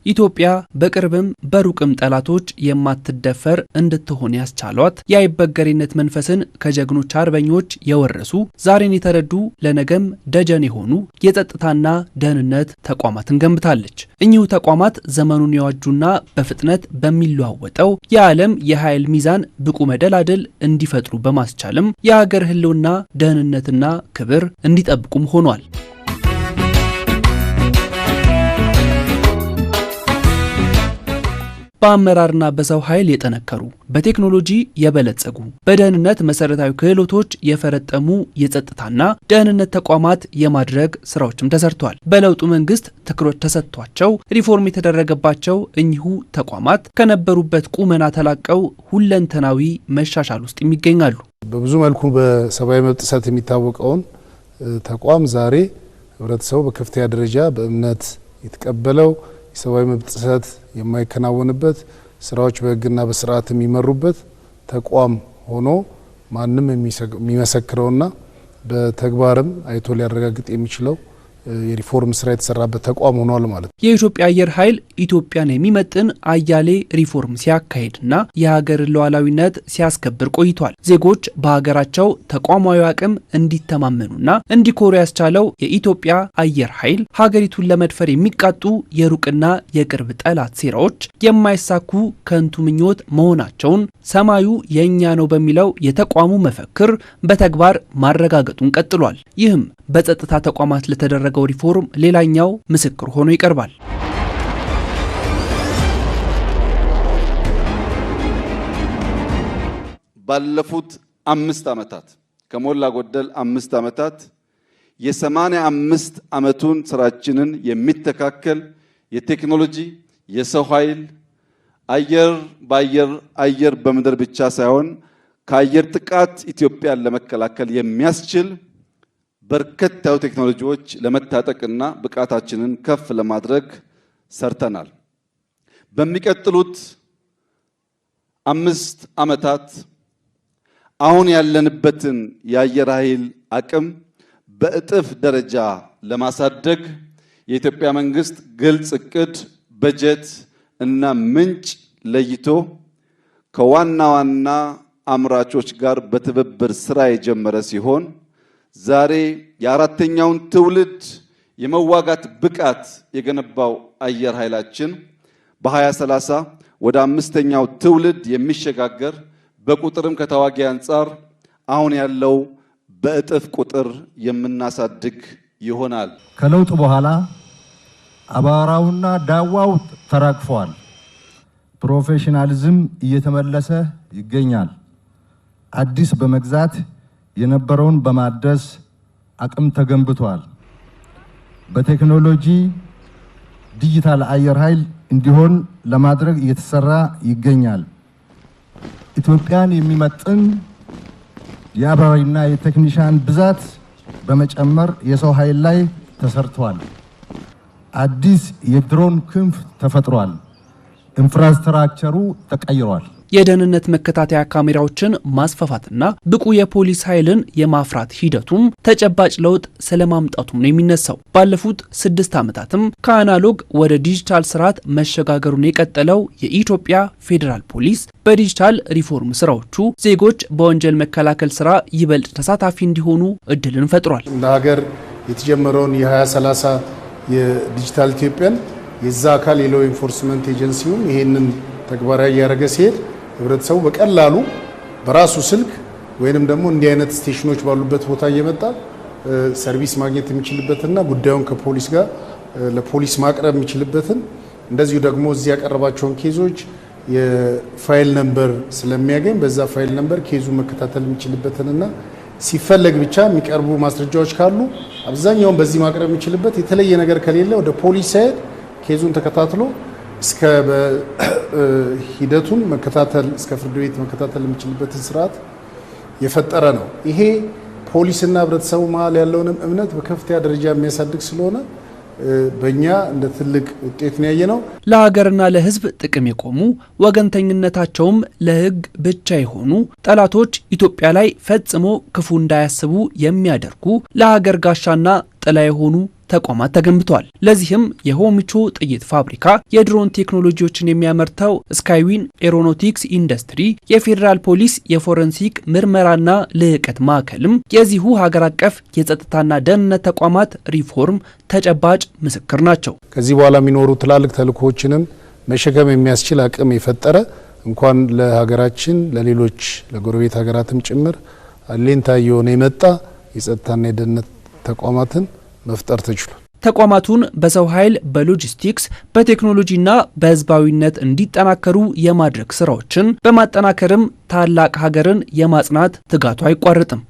ኢትዮጵያ በቅርብም በሩቅም ጠላቶች የማትደፈር እንድትሆን ያስቻሏት የአይበገሬነት መንፈስን ከጀግኖች አርበኞች የወረሱ ዛሬን የተረዱ ለነገም ደጀን የሆኑ የጸጥታና ደህንነት ተቋማትን ገንብታለች። እኚሁ ተቋማት ዘመኑን የዋጁና በፍጥነት በሚለዋወጠው የዓለም የኃይል ሚዛን ብቁ መደላደል እንዲፈጥሩ በማስቻልም የሀገር ህልውና ደህንነትና ክብር እንዲጠብቁም ሆኗል። በአመራርና በሰው ኃይል የጠነከሩ በቴክኖሎጂ የበለጸጉ በደህንነት መሰረታዊ ክህሎቶች የፈረጠሙ የጸጥታና ደህንነት ተቋማት የማድረግ ስራዎችም ተሰርቷል። በለውጡ መንግስት ትኩረት ተሰጥቷቸው ሪፎርም የተደረገባቸው እኚሁ ተቋማት ከነበሩበት ቁመና ተላቀው ሁለንተናዊ መሻሻል ውስጥ ይገኛሉ። በብዙ መልኩ በሰብአዊ መብት ጥሰት የሚታወቀውን ተቋም ዛሬ ህብረተሰቡ በከፍተኛ ደረጃ በእምነት የተቀበለው የሰብአዊ መብት ጥሰት የማይከናወንበት ስራዎች በህግና በስርዓት የሚመሩበት ተቋም ሆኖ ማንም የሚመሰክረውና በተግባርም አይቶ ሊያረጋግጥ የሚችለው የሪፎርም ስራ የተሰራበት ተቋም ሆኗል ማለት ነው። የኢትዮጵያ አየር ኃይል ኢትዮጵያን የሚመጥን አያሌ ሪፎርም ሲያካሂድና የሀገር ሉዓላዊነት ሲያስከብር ቆይቷል። ዜጎች በሀገራቸው ተቋማዊ አቅም እንዲተማመኑና እንዲኮሩ ያስቻለው የኢትዮጵያ አየር ኃይል ሀገሪቱን ለመድፈር የሚቃጡ የሩቅና የቅርብ ጠላት ሴራዎች የማይሳኩ ከንቱ ምኞት መሆናቸውን ሰማዩ የኛ ነው በሚለው የተቋሙ መፈክር በተግባር ማረጋገጡን ቀጥሏል። ይህም በጸጥታ ተቋማት ለተደረገው ሪፎርም ሌላኛው ምስክር ሆኖ ይቀርባል። ባለፉት 5 ዓመታት ከሞላ ጎደል 5 ዓመታት የ85 ዓመቱን ስራችንን የሚተካከል የቴክኖሎጂ የሰው ኃይል አየር በምድር ብቻ ሳይሆን ከአየር ጥቃት ኢትዮጵያን ለመከላከል የሚያስችል በርከት ያሉ ቴክኖሎጂዎች ለመታጠቅና ብቃታችንን ከፍ ለማድረግ ሰርተናል። በሚቀጥሉት 5 ዓመታት አሁን ያለንበትን የአየር ኃይል አቅም በእጥፍ ደረጃ ለማሳደግ የኢትዮጵያ መንግስት ግልጽ እቅድ፣ በጀት እና ምንጭ ለይቶ ከዋና አምራቾች ጋር በትብብር ስራ የጀመረ ሲሆን ዛሬ የአራተኛውን ትውልድ የመዋጋት ብቃት የገነባው አየር ኃይላችን በ2030 ወደ 5ኛው ትውልድ የሚሸጋገር በቁጥርም ከተዋጊ አንጻር አሁን ያለው በእጥፍ ቁጥር የምናሳድግ ይሆናል። ከለውጥ በኋላ አባራውና ዳዋው ተራግፈዋል። ፕሮፌሽናሊዝም እየተመለሰ ይገኛል። አዲስ በመግዛት የነበረውን በማደስ አቅም ተገንብቷል። በቴክኖሎጂ ዲጂታል አየር ኃይል እንዲሆን ለማድረግ እየተሰራ ይገኛል። ኢትዮጵያን የሚመጥን የአብራሪና የቴክኒሻን ብዛት በመጨመር የሰው ኃይል ላይ ተሰርቷል። አዲስ የድሮን ክንፍ ተፈጥሯል። ኢንፍራስትራክቸሩ ተቀይሯል። የደህንነት መከታተያ ካሜራዎችን ማስፋፋትና ብቁ የፖሊስ ኃይልን የማፍራት ሂደቱም ተጨባጭ ለውጥ ስለማምጣቱም ነው የሚነሳው። ባለፉት 6 ዓመታትም ከአናሎግ ወደ ዲጂታል ስርዓት መሸጋገሩን የቀጠለው የኢትዮጵያ ፌዴራል ፖሊስ በዲጂታል ሪፎርም ስራዎቹ ዜጎች በወንጀል መከላከል ስራ ይበልጥ ተሳታፊ እንዲሆኑ እድልን ፈጥሯል። እንደ ሀገር የተጀመረውን የ2030 የዲጂታል ኢትዮጵያን የዛ አካል የሎ ኢንፎርስመንት ኤጀንሲውም ይሄንን ተግባራዊ ያደረገ ሲሄድ ህብረተሰቡ በቀላሉ በራሱ ስልክ ወይንም ደግሞ እንዲህ አይነት ስቴሽኖች ባሉበት ቦታ እየመጣ ሰርቪስ ማግኘት የሚችልበትና ጉዳዩን ከፖሊስ ጋር ለፖሊስ ማቅረብ የሚችልበትን እንደዚሁ ደግሞ እዚህ ያቀረባቸውን ኬዞች የፋይል ነምበር ስለሚያገኝ በዛ ፋይል ነምበር ኬዙ መከታተል የሚችልበትንና ሲፈለግ ብቻ የሚቀርቡ ማስረጃዎች ካሉ አብዛኛውን በዚህ ማቅረብ የሚችልበት የተለየ ነገር ከሌለ ወደ ፖሊስ ሄድ ኬዙን ተከታትሎ እስከ ሂደቱን መከታተል እስከ ፍርድ ቤት መከታተል የሚችልበትን ስርዓት የፈጠረ ነው። ይሄ ፖሊስና ህብረተሰቡ መሀል ያለውን እምነት በከፍተኛ ደረጃ የሚያሳድግ ስለሆነ በእኛ እንደ ትልቅ ውጤት ነው ያየነው። ለሀገርና ለህዝብ ጥቅም የቆሙ ወገንተኝነታቸውም ለህግ ብቻ የሆኑ ጠላቶች ኢትዮጵያ ላይ ፈጽሞ ክፉ እንዳያስቡ የሚያደርጉ ለሀገር ጋሻና ጥላ የሆኑ ተቋማት ተገንብተዋል። ለዚህም የሆሚቾ ጥይት ፋብሪካ፣ የድሮን ቴክኖሎጂዎችን የሚያመርተው ስካይዊን ኤሮኖቲክስ ኢንዱስትሪ፣ የፌዴራል ፖሊስ የፎረንሲክ ምርመራና ልዕቀት ማዕከልም የዚሁ ሀገር አቀፍ የጸጥታና ደህንነት ተቋማት ሪፎርም ተጨባጭ ምስክር ናቸው። ከዚህ በኋላ የሚኖሩ ትላልቅ ተልእኮዎችንም መሸከም የሚያስችል አቅም የፈጠረ እንኳን ለሀገራችን ለሌሎች ለጎረቤት ሀገራትም ጭምር አለኝታ የሆነ የመጣ የጸጥታና የደህንነት ተቋማትን መፍጠር ተችሏል። ተቋማቱን በሰው ኃይል፣ በሎጂስቲክስ፣ በቴክኖሎጂና በህዝባዊነት እንዲጠናከሩ የማድረግ ስራዎችን በማጠናከርም ታላቅ ሀገርን የማጽናት ትጋቱ አይቋረጥም።